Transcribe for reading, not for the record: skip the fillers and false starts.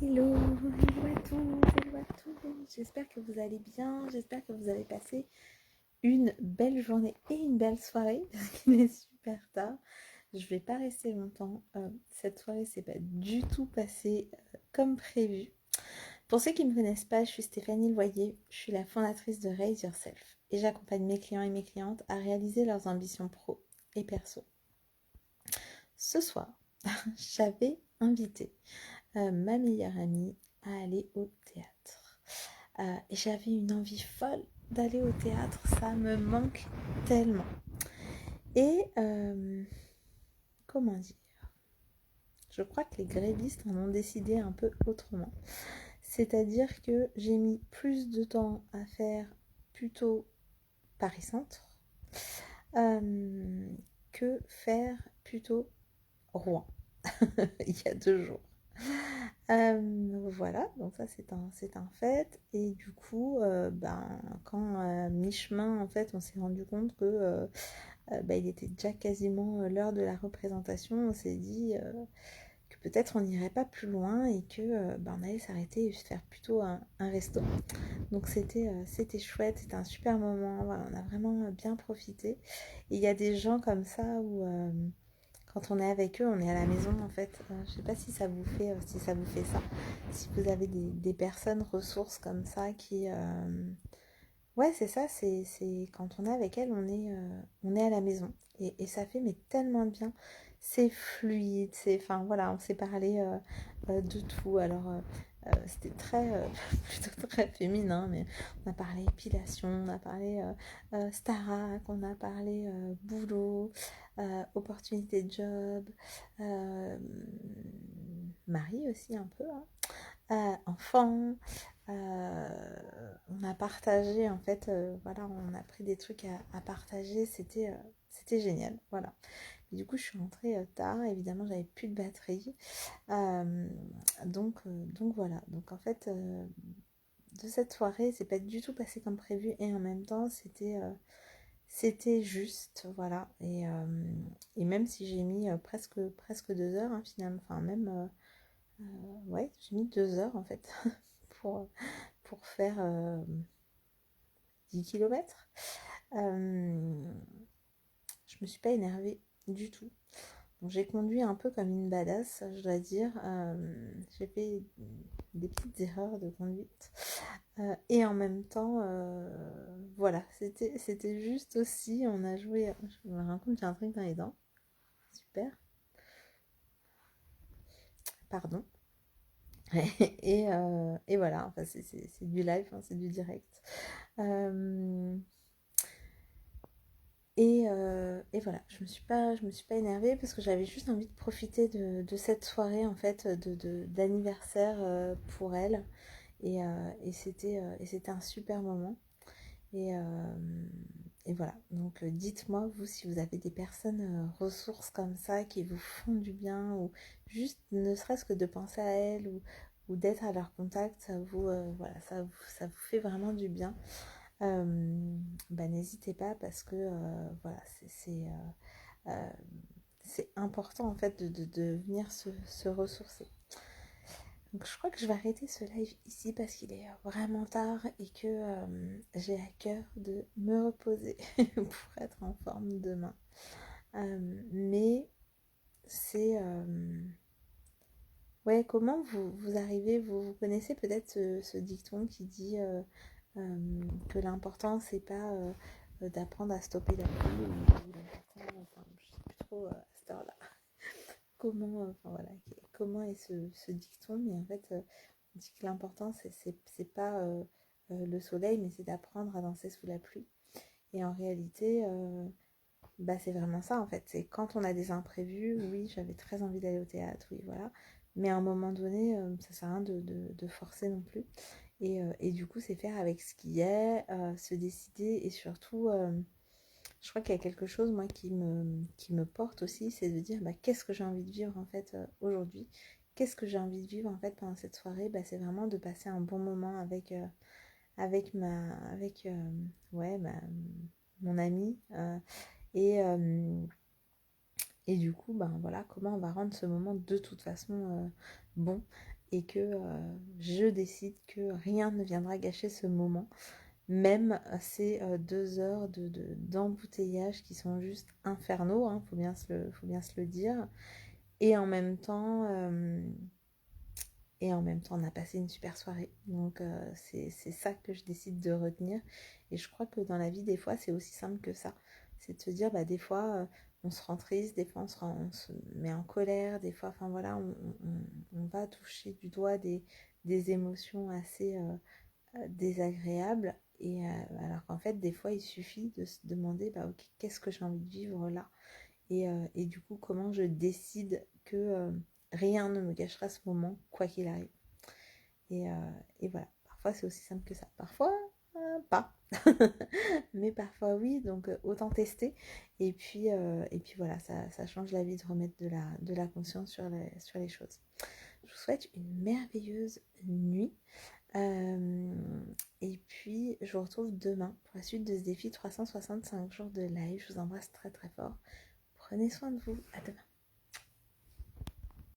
Hello, hello à tous, hello à tous. J'espère que vous allez bien, j'espère que vous avez passé une belle journée et une belle soirée, parce qu'il est super tard. Je vais pas rester longtemps. Cette soirée s'est pas du tout passée comme prévu. Pour ceux qui ne me connaissent pas, je suis Stéphanie Loyer, je suis la fondatrice de Raise Yourself et j'accompagne mes clients et mes clientes à réaliser leurs ambitions pro et perso. Ce soir, j'avais invité ma meilleure amie à aller au théâtre. Et j'avais une envie folle d'aller au théâtre, ça me manque tellement. Et comment dire, je crois que les grévistes en ont décidé un peu autrement. C'est-à-dire que j'ai mis plus de temps à faire plutôt Paris Centre que faire plutôt Rouen il y a 2 jours. Voilà, donc ça c'est un fait. Et du coup, quand mi-chemin, en fait, on s'est rendu compte que il était déjà quasiment l'heure de la représentation, on s'est dit que peut-être on n'irait pas plus loin et que on allait s'arrêter et se faire plutôt un resto. Donc c'était chouette, c'était un super moment, voilà, on a vraiment bien profité. Et il y a des gens comme ça où quand on est avec eux, on est à la maison en fait. Je sais pas si ça vous fait, si ça vous fait ça. Si vous avez des personnes ressources comme ça qui... Ouais, c'est ça, c'est quand on est avec elles, on est à la maison. Et ça fait mais tellement de bien. C'est fluide, c'est... Enfin voilà, on s'est parlé de tout. Alors, c'était très, plutôt très féminin, mais on a parlé épilation, on a parlé Starac, on a parlé boulot, opportunité de job, euh, mari aussi un peu, hein, enfant. On a partagé en fait, voilà, on a pris des trucs à partager, c'était génial, voilà. Et du coup, je suis rentrée tard, évidemment, j'avais plus de batterie, euh, donc voilà. Donc en fait, de cette soirée, c'est pas du tout passé comme prévu et en même temps, c'était juste, voilà. Et même si j'ai mis presque 2 heures, hein, finalement, enfin même, ouais, j'ai mis 2 heures en fait pour, pour faire 10 km. Je me suis pas énervée du tout. Donc, j'ai conduit un peu comme une badass, je dois dire. J'ai fait des petites erreurs de conduite. Et en même temps, voilà, c'était juste aussi, on a joué, je me rends compte, j'ai un truc dans les dents. Super, pardon. Et voilà, enfin, c'est du live, hein, c'est du direct. Euh, et voilà, je me suis pas énervée parce que j'avais juste envie de profiter de cette soirée en fait d'anniversaire pour elle et c'était un super moment et, euh, et voilà. Donc dites-moi vous si vous avez des personnes ressources comme ça qui vous font du bien ou juste ne serait-ce que de penser à elles ou d'être à leur contact, ça vous voilà, ça vous fait vraiment du bien. N'hésitez pas parce que voilà, euh, c'est important en fait de venir se ressourcer. Donc je crois que je vais arrêter ce live ici parce qu'il est vraiment tard et que j'ai à cœur de me reposer pour être en forme demain. Mais c'est... ouais, comment vous arrivez, vous connaissez peut-être ce dicton qui dit que l'important c'est pas d'apprendre à stopper la pluie ou l'important, enfin, je sais plus trop à cette heure-là comment, enfin voilà, comment est ce dicton, mais en fait on dit que l'important c'est pas le soleil, mais c'est d'apprendre à danser sous la pluie. Et en réalité, c'est vraiment ça en fait. C'est quand on a des imprévus, oui, j'avais très envie d'aller au théâtre, oui, voilà. Mais à un moment donné, ça sert à rien de forcer non plus. Et du coup, c'est faire avec ce qui est, se décider et surtout, je crois qu'il y a quelque chose, moi, qui me porte aussi, c'est de dire qu'est-ce que j'ai envie de vivre en fait aujourd'hui. Qu'est-ce que j'ai envie de vivre en fait pendant cette soirée. C'est vraiment de passer un bon moment avec ouais, mon ami. Et, euh, et du coup, voilà, comment on va rendre ce moment de toute façon bon. et que je décide que rien ne viendra gâcher ce moment, même ces 2 heures d'embouteillage qui sont juste infernaux, hein, faut bien se le dire. Et en même temps, on a passé une super soirée. Donc, c'est ça que je décide de retenir. Et je crois que dans la vie, des fois, c'est aussi simple que ça. C'est de se dire, bah, des fois, on se rend triste, des fois, on se met en colère, des fois, enfin voilà, on va toucher du doigt des émotions assez désagréables. Et alors qu'en fait, des fois, il suffit de se demander, bah, ok, qu'est-ce que j'ai envie de vivre là? Et du coup, comment je décide que rien ne me gâchera ce moment, quoi qu'il arrive. Et, euh, et voilà, parfois c'est aussi simple que ça. Parfois, pas. Mais parfois oui, donc autant tester. Et puis voilà, ça change la vie de remettre de la conscience sur les choses. Je vous souhaite une merveilleuse nuit. Euh, et puis, je vous retrouve demain pour la suite de ce défi 365 jours de live. Je vous embrasse très très fort. Prenez soin de vous. À demain.